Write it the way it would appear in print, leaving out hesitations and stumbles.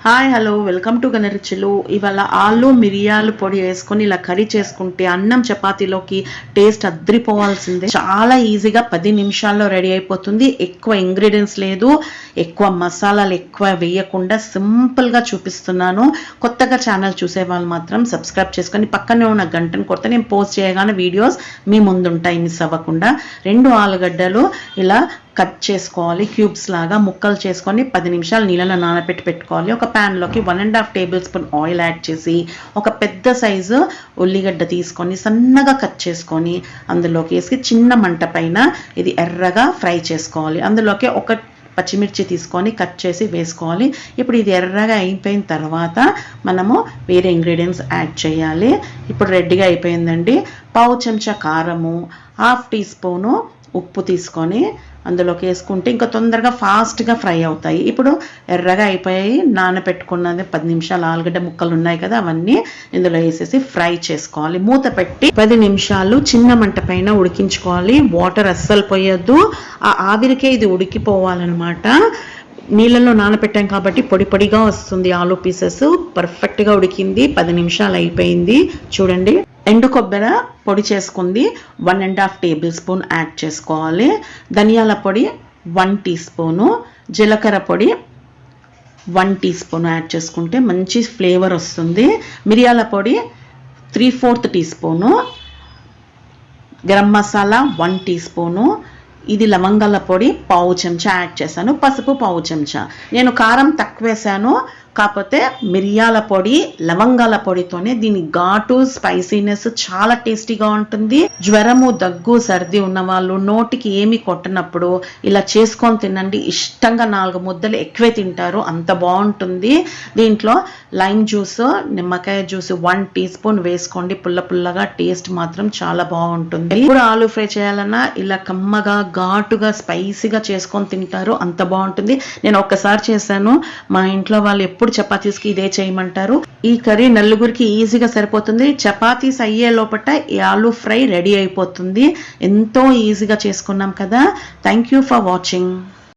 Hi hello welcome to గనారుchulu. ఇవాళ ఆలు మిరియాలు పొడి వేసుకొని ఇలా కర్రీ చేసుకుంటే అన్నం చపాతీలోకి టేస్ట్ అద్రిపోవాల్సిందే. చాలా ఈజీగా 10 నిమిషాల్లో రెడీ అయిపోతుంది. ఎక్కువ ఇంగ్రీడియంట్స్ లేదు, ఎక్కువ మసాలాలు ఎక్కువ వేయకుండా సింపుల్గా చూపిస్తున్నాను. కొత్తగా ఛానల్ చూసే వాళ్ళు మాత్రం సబ్స్క్రైబ్ చేసుకొని పక్కనే ఉన్న గంటను కొడితే నేను పోస్ట్ చేయగానే వీడియోస్ మీ ముందు ఉంటాయి మిస్ అవ్వకుండా. 2 ఆలుగడ్డలు ఇలా కట్ చేసుకోవాలి, క్యూబ్స్ లాగా ముక్కలు చేసుకొని 10 నిమిషాలు నీళ్ళలో నానబెట్టి పెట్టుకోవాలి. ఒక ప్యాన్లోకి 1.5 టేబుల్ స్పూన్ ఆయిల్ యాడ్ చేసి ఒక పెద్ద సైజు ఉల్లిగడ్డ తీసుకొని సన్నగా కట్ చేసుకొని అందులోకి వేసి చిన్న మంట పైన ఇది ఎర్రగా ఫ్రై చేసుకోవాలి. అందులోకి ఒక పచ్చిమిర్చి తీసుకొని కట్ చేసి వేసుకోవాలి. ఇప్పుడు ఇది ఎర్రగా అయిపోయిన తర్వాత మనము వేరే ఇంగ్రీడియంట్స్ యాడ్ చేయాలి. ఇప్పుడు రెడీగా అయిపోయిందండి. 1/2 చెంచా కారము, 1/2 టీ స్పూను ఉప్పు తీసుకొని అందులోకి వేసుకుంటే ఇంకా తొందరగా ఫాస్ట్గా ఫ్రై అవుతాయి. ఇప్పుడు ఎర్రగా అయిపోయాయి. నానబెట్టుకున్నది 10 నిమిషాలు ఆలుగడ్డ ముక్కలు ఉన్నాయి కదా, అవన్నీ ఇందులో వేసేసి ఫ్రై చేసుకోవాలి. మూత పెట్టి 10 నిమిషాలు చిన్న మంట పైన ఉడికించుకోవాలి. వాటర్ అస్సలు పోయొద్దు, ఆ ఆవిరికే ఇది ఉడికిపోవాలన్నమాట. నీళ్ళల్లో నానబెట్టాం కాబట్టి పొడి పొడిగా వస్తుంది. ఆలు పీసెస్ పర్ఫెక్ట్గా ఉడికింది. 10 నిమిషాలు అయిపోయింది. చూడండి, ఎండు కొబ్బరి పొడి చేసుకుంది 1.5 టేబుల్ స్పూన్ యాడ్ చేసుకోవాలి. ధనియాల పొడి 1 టీ స్పూను, జీలకర్ర పొడి 1 టీ స్పూన్ యాడ్ చేసుకుంటే మంచి ఫ్లేవర్ వస్తుంది. మిరియాల పొడి 3/4 teaspoon, garam masala 1 teaspoon, ఇది లవంగాల పొడి 1/2 చెంచా యాడ్ చేశాను, పసుపు 1/2 చెంచా. నేను కారం తక్కువ వేసాను, కాకపోతే మిరియాల పొడి లవంగాల పొడితోనే దీని ఘాటు స్పైసీనెస్ చాలా టేస్టీగా ఉంటుంది. జ్వరము, దగ్గు, సర్ది ఉన్న వాళ్ళు నోటికి ఏమి కొట్టనప్పుడు ఇలా చేసుకొని తినండి. ఇష్టంగా 4 ముద్దలు ఎక్కువే తింటారు, అంత బాగుంటుంది. దీంట్లో లైమ్ జ్యూస్, నిమ్మకాయ జ్యూస్ 1 టీ స్పూన్ వేసుకోండి. పుల్ల పుల్లగా టేస్ట్ మాత్రం చాలా బాగుంటుంది. ఇప్పుడు ఆలు ఫ్రై చేయాలన్నా ఇలా కమ్మగా ఘాటుగా స్పైసీగా చేసుకొని తింటారు, అంత బాగుంటుంది. నేను ఒక్కసారి చేశాను, మా ఇంట్లో వాళ్ళు ఎప్పుడు చపాతీస్కి ఇదే చేయమంటారు. ఈ కర్రీ నలుగురికి ఈజీగా సరిపోతుంది. చపాతీస్ అయ్యే లోపట ఈ ఆలు ఫ్రై రెడీ అయిపోతుంది. ఎంతో ఈజీగా చేసుకున్నాం కదా. Thank you for watching.